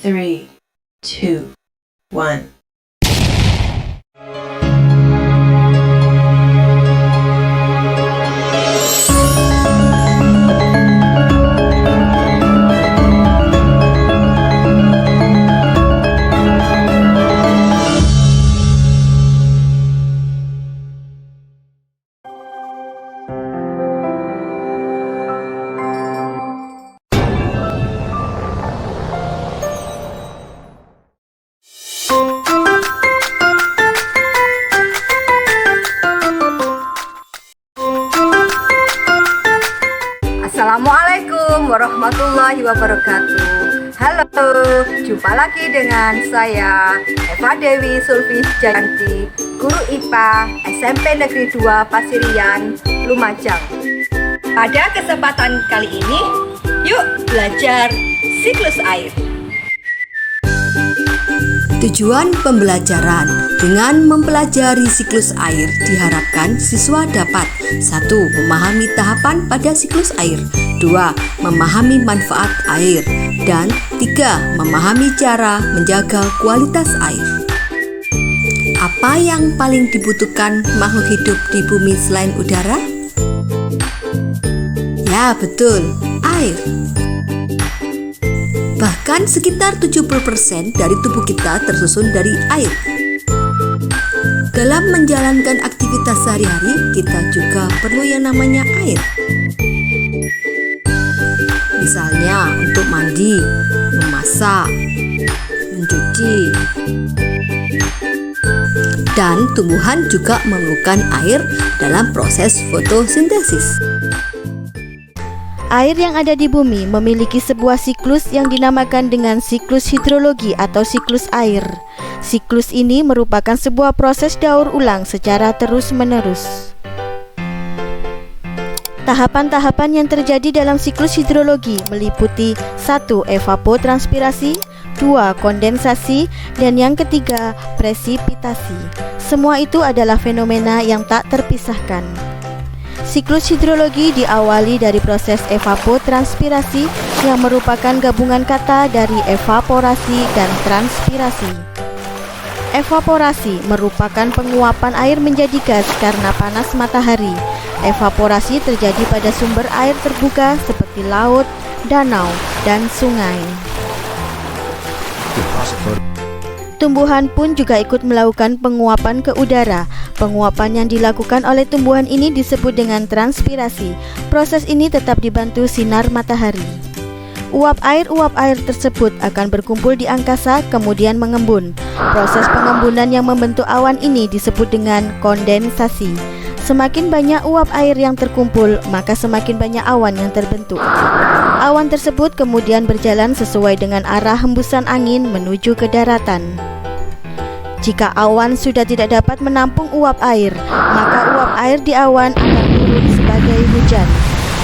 3, 2, 1. Assalamualaikum warahmatullahi wabarakatuh. Halo, jumpa lagi dengan saya Eva Dewi Sulfi Janti, Guru IPA SMP Negeri 2 Pasirian, Lumajang. Pada kesempatan kali ini, yuk belajar siklus air. Tujuan pembelajaran dengan mempelajari siklus air diharapkan siswa dapat 1. Memahami tahapan pada siklus air, 2. Memahami manfaat air, dan 3. Memahami cara menjaga kualitas air. Apa yang paling dibutuhkan makhluk hidup di bumi selain udara? Ya, betul, air. Bahkan sekitar 70% dari tubuh kita tersusun dari air. Dalam menjalankan aktivitas sehari-hari, kita juga perlu yang namanya air. Misalnya untuk mandi, memasak, mencuci. Dan tumbuhan juga memerlukan air dalam proses fotosintesis. Air yang ada di bumi memiliki sebuah siklus yang dinamakan dengan siklus hidrologi atau siklus air. Siklus ini merupakan sebuah proses daur ulang secara terus-menerus. Tahapan-tahapan yang terjadi dalam siklus hidrologi meliputi 1. Evapotranspirasi, 2. Kondensasi, dan yang ketiga, presipitasi. Semua itu adalah fenomena yang tak terpisahkan. Siklus hidrologi diawali dari proses evapotranspirasi yang merupakan gabungan kata dari evaporasi dan transpirasi. Evaporasi merupakan penguapan air menjadi gas karena panas matahari. Evaporasi terjadi pada sumber air terbuka seperti laut, danau, dan sungai. Tumbuhan pun juga ikut melakukan penguapan ke udara. Penguapan yang dilakukan oleh tumbuhan ini disebut dengan transpirasi. Proses ini tetap dibantu sinar matahari. Uap air tersebut akan berkumpul di angkasa kemudian mengembun. Proses pengembunan yang membentuk awan ini disebut dengan kondensasi. Semakin banyak uap air yang terkumpul, maka semakin banyak awan yang terbentuk. Awan tersebut kemudian berjalan sesuai dengan arah hembusan angin menuju ke daratan. Jika awan sudah tidak dapat menampung uap air, maka uap air di awan akan turun sebagai hujan.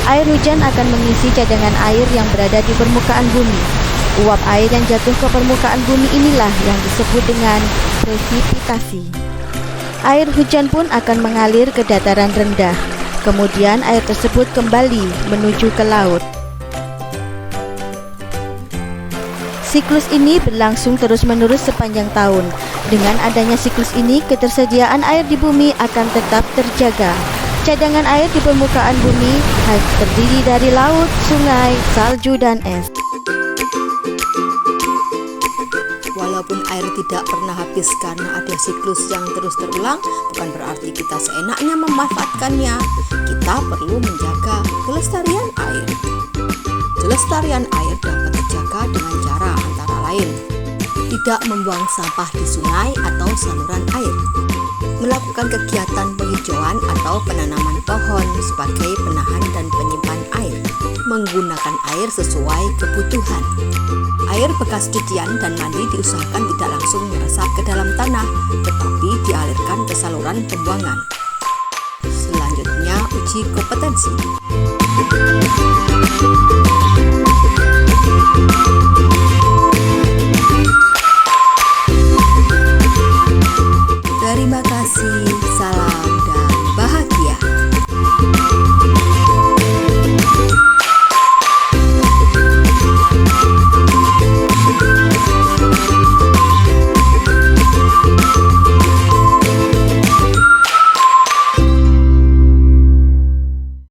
Air hujan akan mengisi cadangan air yang berada di permukaan bumi. Uap air yang jatuh ke permukaan bumi inilah yang disebut dengan presipitasi. Air hujan pun akan mengalir ke dataran rendah. Kemudian air tersebut kembali menuju ke laut. Siklus ini berlangsung terus-menerus sepanjang tahun. Dengan adanya siklus ini, ketersediaan air di bumi akan tetap terjaga. Cadangan air di permukaan bumi terdiri dari laut, sungai, salju, dan es. Walaupun air tidak pernah habis karena ada siklus yang terus terulang, bukan berarti kita seenaknya memanfaatkannya. Kita perlu menjaga kelestarian air. Kelestarian air dapat dijaga dengan cara antara lain: tidak membuang sampah di sungai atau saluran air, melakukan kegiatan penghijauan atau penanaman pohon sebagai penahan dan penyimpan air, menggunakan air sesuai kebutuhan. Air bekas cucian dan mandi diusahakan tidak langsung meresap ke dalam tanah, tetapi dialirkan ke saluran pembuangan. Selanjutnya, uji kompetensi.